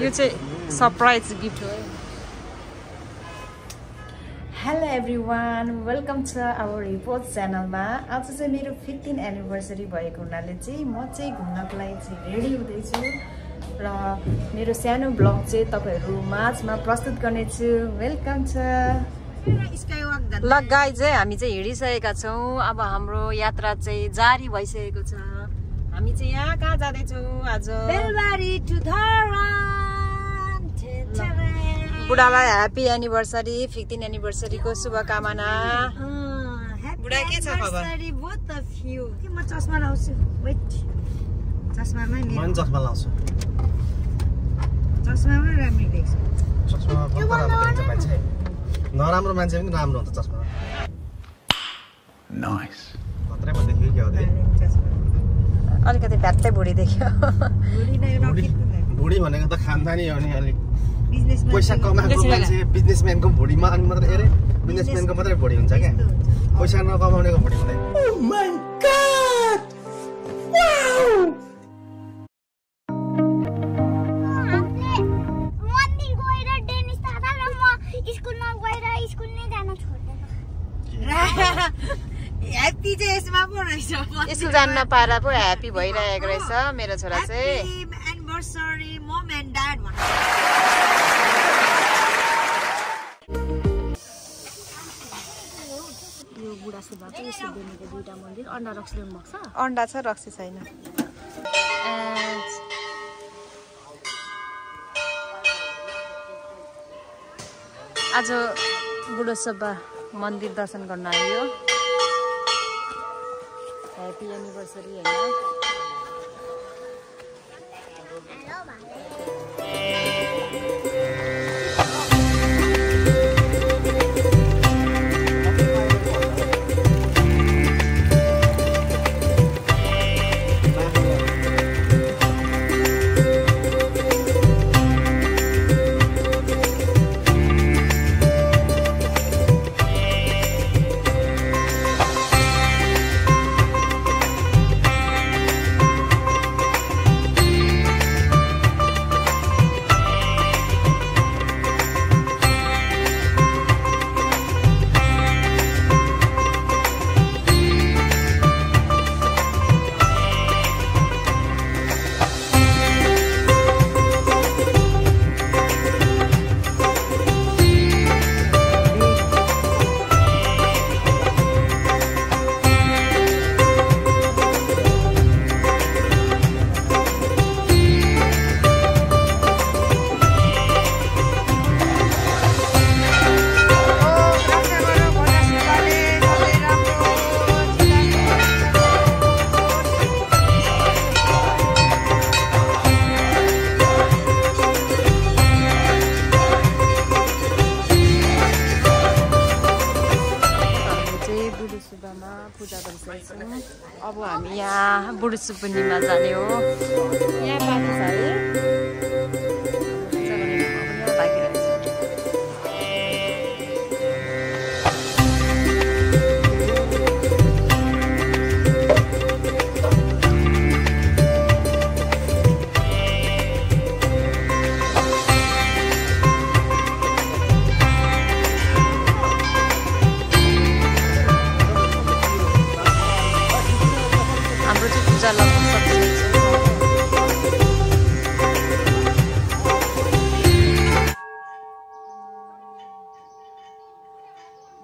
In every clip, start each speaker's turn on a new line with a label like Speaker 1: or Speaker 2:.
Speaker 1: यो चाहिँ surprise gift हो। हेलो एभ्रिवान, वेलकम छ आवर रिपोर्ट च्यानलमा। आज चाहिँ मेरो 15 एनिभर्सरी भएको हुनाले चाहिँ म चाहिँ घुम्नको लागि चाहिँ रेडी हुँदैछु र मेरो सानो ब्लग चाहिँ तपाईहरु माझमा प्रस्तुत गर्नेछु। वेलकम छ। ल गाइज चाहिँ हामी चाहिँ हिँडिसकेका छौँ। अब हाम्रो यात्रा चाहिँ जारी भइसकेको छ। हामी चाहिँ यहाँ कहाँ जाँदैछौँ आज? बेलबारी टु धरान। बुढालाई ह्यापी एनिभर्सरी, 15 एनिभर्सरी को शुभकामना। बुढा के छ खबर? म चस्मा लाउँछु। वेट, चस्मामै मेरो चस्मा लाउँछु। चस्मामै राम्रो देख्छ। चस्मामा पनि राम्रो देख्छ मान्छे। नराम्रो मान्छे पनि राम्रो हुन्छ चस्मामा। नाइस। खतरै पो देखियो के हो दे? अलिकति भ्यात्तै बुढी देखियो। बुढी भनेको त खानदानी हो नि, अलिक पैसा कमाएको मान्छे बिजनेसम्यानको भुडीमा अनि मात्रै हेरे बिजनेसम्यानको मात्रै भुडी हुन्छ क्या, पैसा नकमाउनेको भुडी हुँदैन। Oh my God, wow. मन्दिर गएर डेनिस दादा र म स्कुलमा गएर स्कुल नै जान छोड्दैन। ह्यापी चाहिँ यसमा पो रहेछ, स्कुल जान नपाएर पो ह्यापी भइरहेको रहेछ मेरो छोरा चाहिँ। एनिभर्सरी मम एन्ड ड्याड भन्छ। यो बुढा सुब्बा चाहिँ यसो देनीको दुईटा मन्दिर। अन्डा रक्सी ल्याउनु भएको छ? अन्डा छ, रक्सी छैन। आज बुढो सुब्बा मन्दिर दर्शन गर्न आयो। ह्यापी एनिभर्सरी हैन? पूजा गरिसकेछौँ। अब हामी यहाँ बुढो सुब्बनीमा जाने हो। यहाँ पानी छ है, पूजा गर्ने ठाउँ पनि यहाँ बाँकी रहेछ।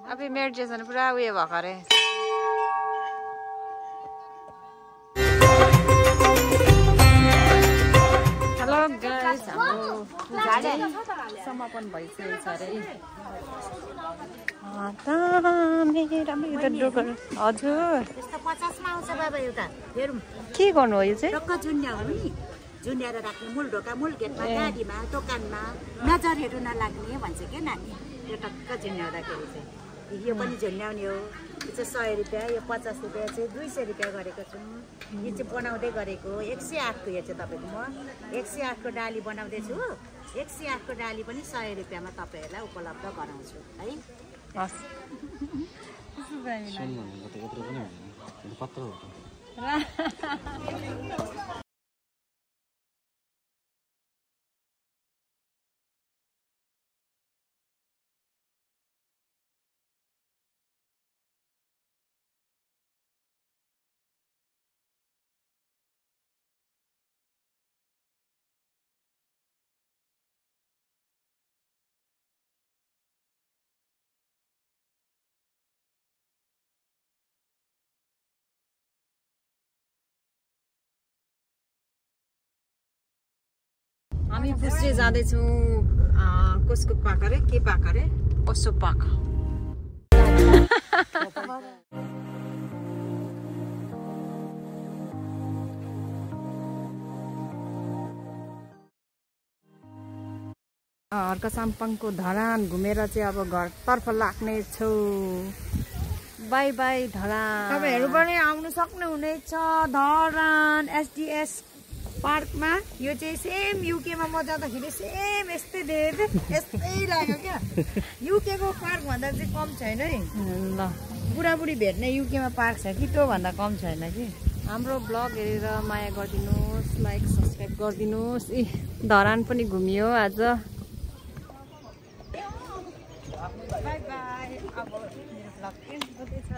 Speaker 1: अभी मेडिटेसन पुरा उयो भएको अरे। हेलो गाइस, हाम्रो पूजा समापन भइसकेको छ अरे। हजुर
Speaker 2: यस्तो 50 मा आउँछ बाबा। एउटा हेरौँ
Speaker 1: के गर्नु हो यो चाहिँ?
Speaker 2: टक्क जुन्या हो नि, जुन्याएर राख्ने मूल ढोका मूल गेटमा गाडीमा दोकानमा नजरहरू नलाग्ने भन्छ के नानी। यो टक्क झुन्याउँदाखेरि चाहिँ यो पनि झुन्याउने हो। यो चाहिँ 100 रुपियाँ, यो 50 रुपियाँ चाहिँ 200 रुपियाँ गरेको छौँ। यो चाहिँ बनाउँदै गरेको 108 को। यो चाहिँ तपाईँको म 108 को डाली बनाउँदैछु। 108 को डाली पनि 100 रुपियाँमा तपाईँहरूलाई उपलब्ध गराउँछु है। हस्।
Speaker 1: हामी पुस्रे जाँदैछौँ कसको पाक अरे के पाक अरे पशु पाक हर्का साम्पाङको धरान घुमेर चाहिँ अब घरतर्फ लाग्ने छौँ बाई बाई धरान तपाईँहरू पनि आउनु सक्नुहुनेछ धरान एसडिएस पार्कमा यो चाहिँ सेम युकेमा म जाँदाखेरि सेम यस्तै देखेको यस्तै लाग्यो क्या युकेको पार्क भन्दा चाहिँ कम छैन है ल बुढाबुढी भेट्ने युकेमा पार्क छ कि त्यो भन्दा कम छैन कि हाम्रो ब्लग हेरेर माया गरिदिनुहोस् लाइक सब्सक्राइब गरिदिनुहोस् धरान पनि घुमियो आज बाई बाई अब मेरो ब्लग एन्ड गर्दैछ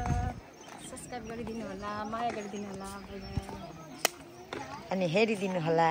Speaker 1: सब्सक्राइब गरिदिनु होला माया गरिदिनु होला अनि हेरिदिनु होला